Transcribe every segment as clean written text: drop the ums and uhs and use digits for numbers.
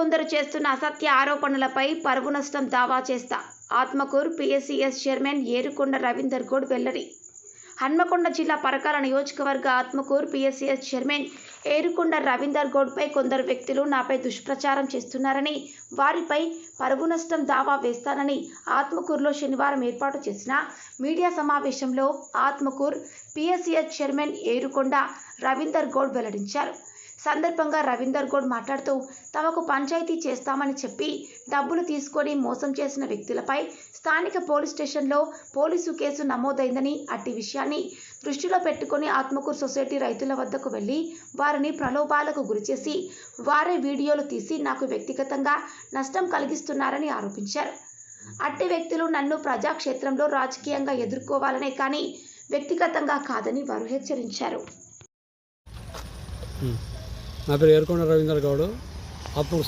కొందరు చేస్తున్న అసత్య ఆరోపణలపై పరువు నష్టం దావా చేస్తా. ఆత్మకూరు పిఎస్సిఎస్ చైర్మన్ ఏరుకొండ రవీందర్ గౌడ్ వెల్లడి. హన్మకొండ జిల్లా పరకాల నియోజకవర్గ ఆత్మకూరు పిఎస్సిఎస్ చైర్మన్ ఏరుకొండ రవీందర్ గౌడ్పై కొందరు వ్యక్తులు నాపై దుష్ప్రచారం చేస్తున్నారని, వారిపై పరువు నష్టం దావా వేస్తానని ఆత్మకూరులో శనివారం ఏర్పాటు చేసిన మీడియా సమావేశంలో ఆత్మకూరు పిఎస్సిఎస్ చైర్మన్ ఏరుకొండ రవీందర్ గౌడ్ వెల్లడించారు. సందర్భంగా రవీందర్ గౌడ్ మాట్లాడుతూ, తమకు పంచాయతీ చేస్తామని చెప్పి డబ్బులు తీసుకొని మోసం చేసిన వ్యక్తులపై స్థానిక పోలీస్ స్టేషన్లో పోలీసు కేసు నమోదైందని, అట్టి విషయాన్ని దృష్టిలో పెట్టుకుని ఆత్మకూరు సొసైటీ రైతుల వద్దకు వెళ్లి వారిని ప్రలోభాలకు గురిచేసి వారే వీడియోలు తీసి నాకు వ్యక్తిగతంగా నష్టం కలిగిస్తున్నారని ఆరోపించారు. అట్టి వ్యక్తులు నన్ను ప్రజాక్షేత్రంలో రాజకీయంగా ఎదుర్కోవాలనే కానీ వ్యక్తిగతంగా కాదని వారు హెచ్చరించారు. నా పేరు ఏరుకొండ రవీందర్ గౌడ్, ఆత్మకూరు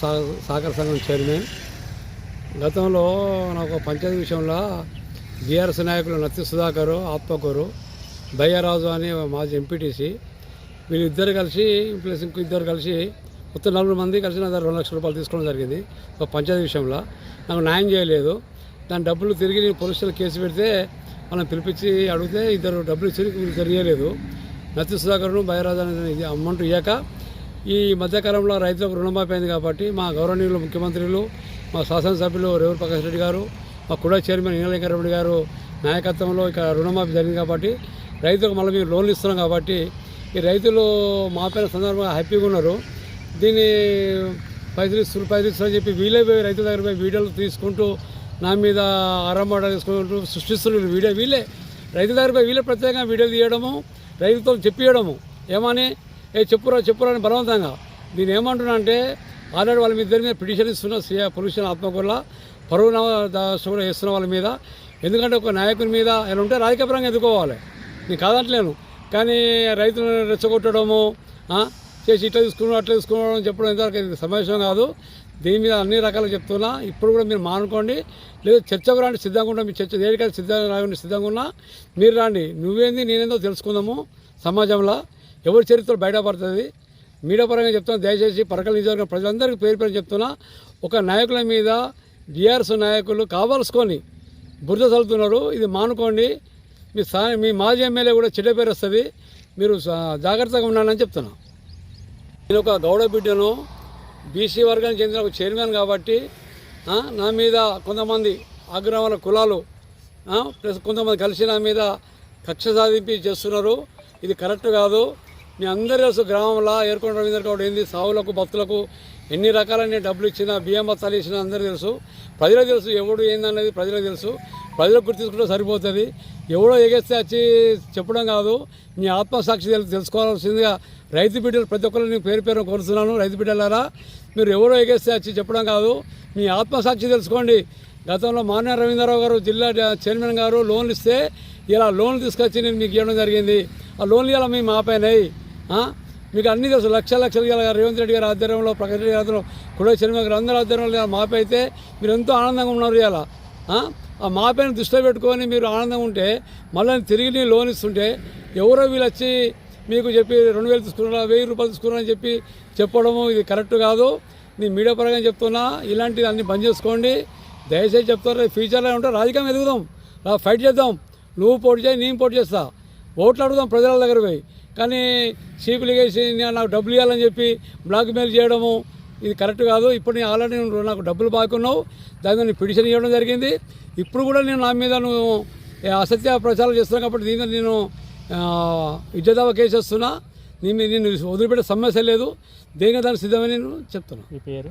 సహకార సంఘం చైర్మన్. గతంలో నాకు పంచాయతీ విషయంలో బీఆర్ఎస్ నాయకులు నత్తి సుధాకర్, ఆత్మకూరు దయ్యరాజు అని మాజీ ఎంపీటీసీ, వీళ్ళిద్దరు కలిసి ప్లస్ ఇద్దరు కలిసి మొత్తం 4 మంది కలిసి నా దగ్గర 2 లక్షల రూపాయలు తీసుకోవడం జరిగింది. ఒక పంచాయతీ విషయంలో నాకు న్యాయం చేయలేదు. దాని డబ్బులు తిరిగి నేను పోలీసులు కేసు పెడితే వాళ్ళని పిలిపించి అడిగితే ఇద్దరు డబ్బులు ఇచ్చి వీళ్ళు తెలియలేదు. నత్తి సుధాకర్ను దయ్యరాజు అనేది అమౌంట్ ఇవ్వక ఈ మధ్యకాలంలో రైతులకు రుణమాఫీ అయింది కాబట్టి మా గౌరవనీయులు ముఖ్యమంత్రులు, మా శాసనసభ్యులు రేవూరు ప్రకాష్ రెడ్డి గారు, మా కుడా చైర్మన్ ఇంగళంకరెడ్డి గారు నాయకత్వంలో ఇక్కడ రుణమాఫీ జరిగింది కాబట్టి రైతులకు మళ్ళీ మేము లోన్లు ఇస్తున్నాం కాబట్టి ఈ రైతులు మాపైన సందర్భంగా హ్యాపీగా ఉన్నారు. దీన్ని పైసలు ఇస్తుని చెప్పి వీళ్ళే రైతుల దగ్గర పోయి వీడియోలు తీసుకుంటూ నా మీద ఆరంభ తీసుకుంటూ సృష్టిస్తున్నారు. వీళ్ళే రైతుల దగ్గర పోయి వీళ్ళే ప్రత్యేకంగా వీడియోలు తీయడము, రైతులతో చెప్పియడము, ఏమని చెప్పురా అని బలవంతంగా. దీన్ని ఏమంటున్నా అంటే ఆల్రెడీ వాళ్ళ ఇద్దరి మీద పిటిషన్ ఇస్తున్న పొల్యూషన్ ఆత్మకూరులో పరువు కూడా చేస్తున్న వాళ్ళ మీద. ఎందుకంటే ఒక నాయకుని మీద ఆయన ఉంటే రాజకీయపరంగా ఎదుర్కోవాలి, నేను కాదంటలేను. కానీ రైతులను రెచ్చగొట్టడము, చేసి ఇట్లా తీసుకున్నాం అట్లా తీసుకున్నాం చెప్పడం ఎంతవరకు సమావేశం కాదు. దీని మీద అన్ని రకాలు చెప్తున్నా. ఇప్పుడు కూడా మీరు మానుకోండి, లేదా చర్చకు రాండి, సిద్ధంగా ఉంటాం. మీ చర్చ దేనికైతే సిద్ధంగా ఉన్నా మీరు రాండి. నువ్వేంది నేనేందో తెలుసుకుందాము. సమాజంలో ఎవరి చరిత్రలో బయటపడుతుంది. మీడియా పరంగా చెప్తున్నా, దయచేసి పరకాల నియోజకవర్గం ప్రజలందరికీ పేరు చెప్తున్నా. ఒక నాయకుల మీద బీఆర్ఎస్ నాయకులు కావాల్సుకొని బురద చల్లుతున్నారు. ఇది మానుకోండి. మీ మాజీ ఎమ్మెల్యే కూడా చెడ్డ పేరు వస్తుంది, మీరు జాగ్రత్తగా ఉండాలని చెప్తున్నా. నేను ఒక గౌడ బిడ్డను, బీసీ వర్గానికి చెందిన ఒక చైర్మన్ కాబట్టి నా మీద కొంతమంది అగ్రవర్ణ కులాలు ప్లస్ కొంతమంది కలిసి నా మీద కక్ష సాధింపి చేస్తున్నారు. ఇది కరెక్ట్ కాదు. మీ అందరూ తెలుసు, గ్రామంలో ఏరుకొండ రవీందర్ గౌడ్ ఏంది సావులకు భక్తులకు ఎన్ని రకాలైన డబ్బులు ఇచ్చినా, బియ్యం బత్తాలు ఇచ్చినా అందరూ తెలుసు. ప్రజలకు తెలుసు ఎవడు ఏందనేది ప్రజలకు తెలుసు. ప్రజలకు గుర్తించుకుంటే సరిపోతుంది. ఎవడో ఎగేస్తే వచ్చి చెప్పడం కాదు. మీ ఆత్మసాక్షి తెలుసుకోవాల్సిందిగా రైతు బిడ్డలు ప్రతి ఒక్కరు నేను పేరు కోరుతున్నాను. రైతు బిడ్డలారా, మీరు ఎవరో ఎగేస్తే వచ్చి చెప్పడం కాదు, మీ ఆత్మసాక్షి తెలుసుకోండి. గతంలో మాన్య రవీంద్రరావు గారు జిల్లా చైర్మన్ గారు లోన్లు ఇస్తే ఇలా లోన్లు తీసుకొచ్చి నేను మీకు ఇవ్వడం జరిగింది. ఆ లోన్లు ఇలా మేము ఆపాయినాయి. మీకు అన్నీ తెలుసు. లక్షలు ఇలా రేవంత్ రెడ్డి గారి ఆధ్వర్యంలో, ప్రకాష్ రెడ్డి ఆధ్వర్యంలో, కుడా చైర్మన్ గారు అందరూ ఆధ్వర్యంలో మాపి అయితే మీరు ఎంతో ఆనందంగా ఉన్నారు. ఇలా ఆ మాపైన దృష్టిలో పెట్టుకొని మీరు ఆనందంగా ఉంటే మళ్ళీ తిరిగి లోన్ ఇస్తుంటే ఎవరో వీళ్ళు వచ్చి మీకు చెప్పి 2000 తీసుకున్నారా, 1000 రూపాయలు తీసుకున్నారని చెప్పి చెప్పడము ఇది కరెక్ట్ కాదు. నేను మీడియా పరంగా చెప్తున్నా, ఇలాంటివి అన్నీ బంద్ చేసుకోండి. దయచేసి చెప్తారు. ఫ్యూచర్లో ఉంటే రాజకీయం ఎదుగుదాం, ఫైట్ చేద్దాం. నువ్వు పోటీ చేయి, నేను పోటీ చేస్తా, ఓట్లు అడుగుదాం ప్రజల దగ్గర పోయి. కానీ చీపులు వేసి నాకు డబ్బులు ఇవ్వాలని చెప్పి బ్లాక్మెయిల్ చేయడము ఇది కరెక్ట్ కాదు. ఇప్పుడు నేను ఆల్రెడీ నాకు డబ్బులు బాగున్నావు, దాని మీద పిటిషన్ ఇవ్వడం జరిగింది. ఇప్పుడు కూడా నేను నా మీద నువ్వు అసత్య ప్రచారం చేస్తున్నాను కాబట్టి దీని మీద నేను ఇజ్జదావా కేసు వస్తున్నా. నేను వదిలిపెట్టే సమస్య లేదు. దేనిగా దానికి సిద్ధమని నేను చెప్తున్నా. మీ పేరు?